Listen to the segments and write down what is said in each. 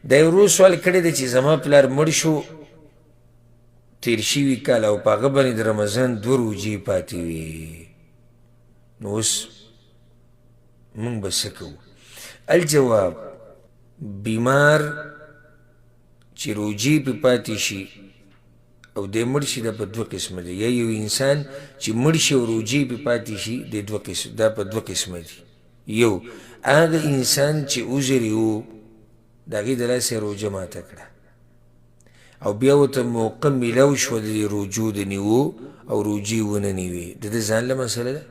دا یو روز سوال کړی دی چې زما پلار مړ شو تیر شوي کال او په هغه باندې د رمضان 2 روژې پاتې وي، نو اوس موږ به څه کوو؟ الجواب، بیمار چې روژې پې پاتې شي او دی مړ شي دا په 2 قسمه دی. یا یو انسان چې مړ شي او روژې پې پاتې شي دا په 2 قسمه دي. یو هغه انسان چې عذر یې و د هغې د لاسه روژه ماته کړه او بیا ورته موقع میلاو شوه د دې روژو د نیوو او روژې ونه نیوې، د ده ځان له مسله ده.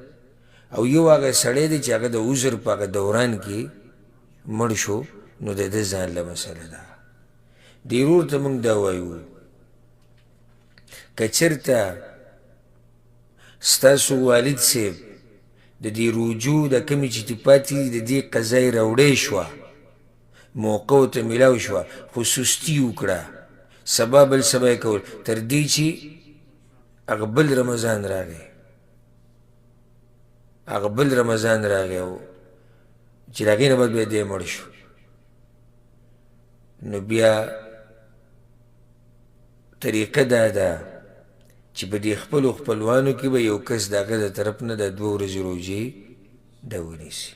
او یو هغه سړی دی چې هغه د عذر په هغه دوران کې مړ شو، نو د ده ځان له مسله ده. دې ورور ته موږ دا وایو که چېرته ستاسو والد صاحب د دې روژو د کمې چې پاتې دي د دې قضا یې راوړی شوه، موقع ورته میلاو شوه، خو سستي وکړه، سبا بل سبا یې کول، تر دې چې هغه بل رمضان راغی او چې د هغې نه بعد بیا دی مړ شو، نو بیا طریقه دا ده چې په دې خپلو خپلوانو کې به یو کس د هغه د طرف نه د 2 ورځې روژې ده ونیسي.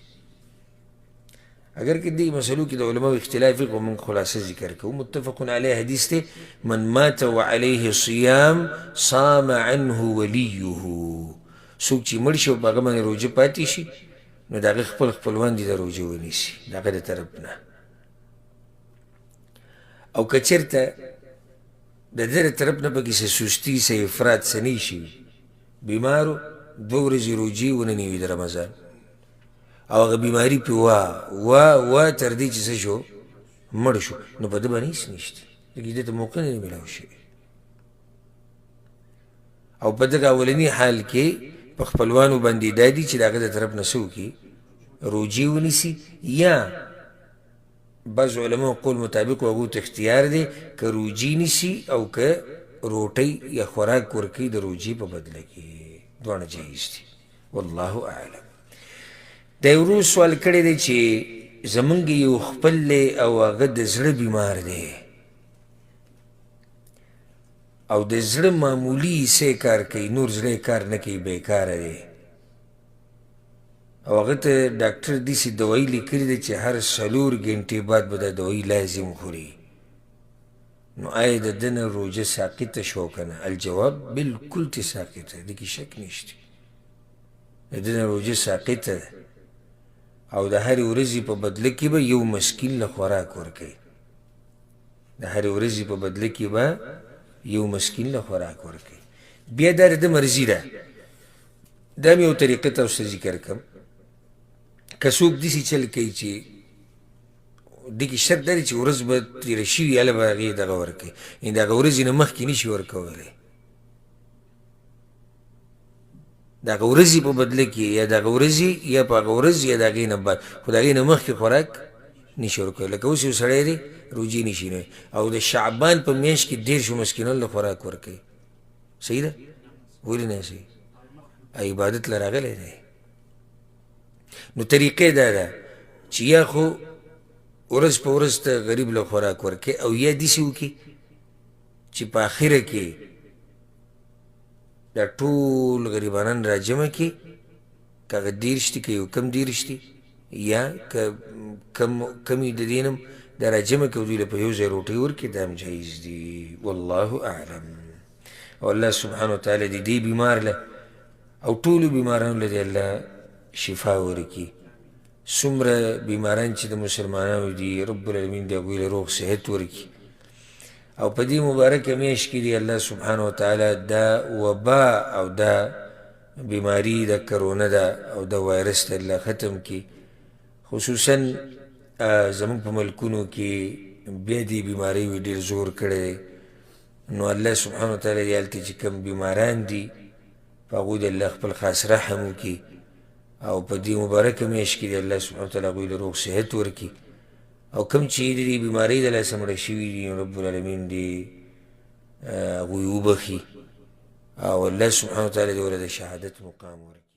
اگر که دې مسلو کې د علماو اختلاف وي، خو موږ خلاصه ذکر کوو. متفق علیه حدیث دی، من مات وعلیه صیام صام عنه ولیه. څوک چې مړ شي او په هغه باندې روژه پاتې شي، نو د هغه خپل خپلوان دي د روژې ونیسي د هغه د طرف نه. او که چېرته د ده د طرف نه پکې څه سستي څه افراط څه نه شي، بیمارو 2 ورځې روژې ونه نیوي د رمضان او هغه بیماري پې وا تر دې چې څه شو مړ شو، نو په ده باندې هېڅ نشته، ځکه ده ته موقع نه میلاو شوې. او په دغه اولني حال کې په خپلوانو باندې دا دي چې د هغه د طرف نه څه وکړي، روژې ونیسي. یا بعض علماء قول مطابق هغو ته اختیار دی که روژې نیسي او که روټۍ یا خوراک ورکوي د روژې په بدله کې، دواړه جایز دي. والله اعلم. دا یو روز سوال کړی دی چې زمونږ یو خپل دی او هغه د زړه بیمار دی او د زړه معمولي حصې کار کوي، نور زړه کار نه کوي، بیکاره دی او هغه ته ډاکټر داسې دوايي لیکلې ده چې هر 4 ګنټې بعد به دا دوايي لازم خوري. نو آیا د ده نه روژه ساقطه شو که نه؟ الجواب بلکل ترې ساقطه، دې کې شک نشته، د ده نه روژه ساقطه ده او د هرې ورځې په بدله کې به یو مسکین له خوراک ورکوي، د هرې ورځې په بدله کې به یو مسکین له خوراک ورکوي. بیا دا د ده مرضي ده. دا مې یو طریقه تاسو ته ذکر کړم. که څوک داسې چل کوي چې دې کې شرط دا دی چې ورځ به تېره شوي هله به هغې دغه ورکوي، یعنې د هغه ورځې نه مخکې نه شي ورکولی، د هغه ورځې په بدله کې یا د هغه ورځې یا په هغه ورځ یا د هغې نه بعد، خو د هغې نه مخکې خوراک نه شي ورکولی. لکه اوس یو سړی دی روژې نه شي نیولی او د شعبان په میاشت کې 13 مسکینانو له خوراک ورکوي، صحیح ده؟ ولې نه صحیح؟ عبادت له راغلی دی. نو طریقې دا ده چې یا خو ورځ په ورځ ته غریب له خوراک ورکوي او یا داسې وکړي چې په اخره کې دا ټول غریبانان را جمع کړي، که هغه 30 دي که یو کم 30 دي یا که کم وي د دې نه دا را جمع کړي او دوی له په یو ځای روټۍ ورکړي، دا هم جایز دي. والله اعلم. او الله سبحانه وتعالی د دې بیمار له او ټولو بیمارانو له دې الله شفا ورکړي. څومره بیماران چې د مسلمانانو دي رب العالمین د هغوی له روغ صحت ورکړي او په دې مبارکه میاشت کې دی الله سبحانه وتعالی دا وبا او دا بیماری د کرونا ده او د وایرس ته الله ختم کړي. خصوصا زموږ په ملکونو کې بیا دې بیمارۍ ډېر زور کړی، نو الله سبحانه وتعالی دې هلته چې کوم بیماران دي په هغوی د الله خپل خاص رحم وکړي او په دې مبارکه میاشت کې د الله سبحانه وتعالی هغوی له روغ صحت ورکړي او کوم چې د دې بیمارۍ د لاسه مړه شوي دي رب العالمین دې هغوی وبخي او الله سبحانه وتعالی دې ورته د شهادت مقام ورکړي.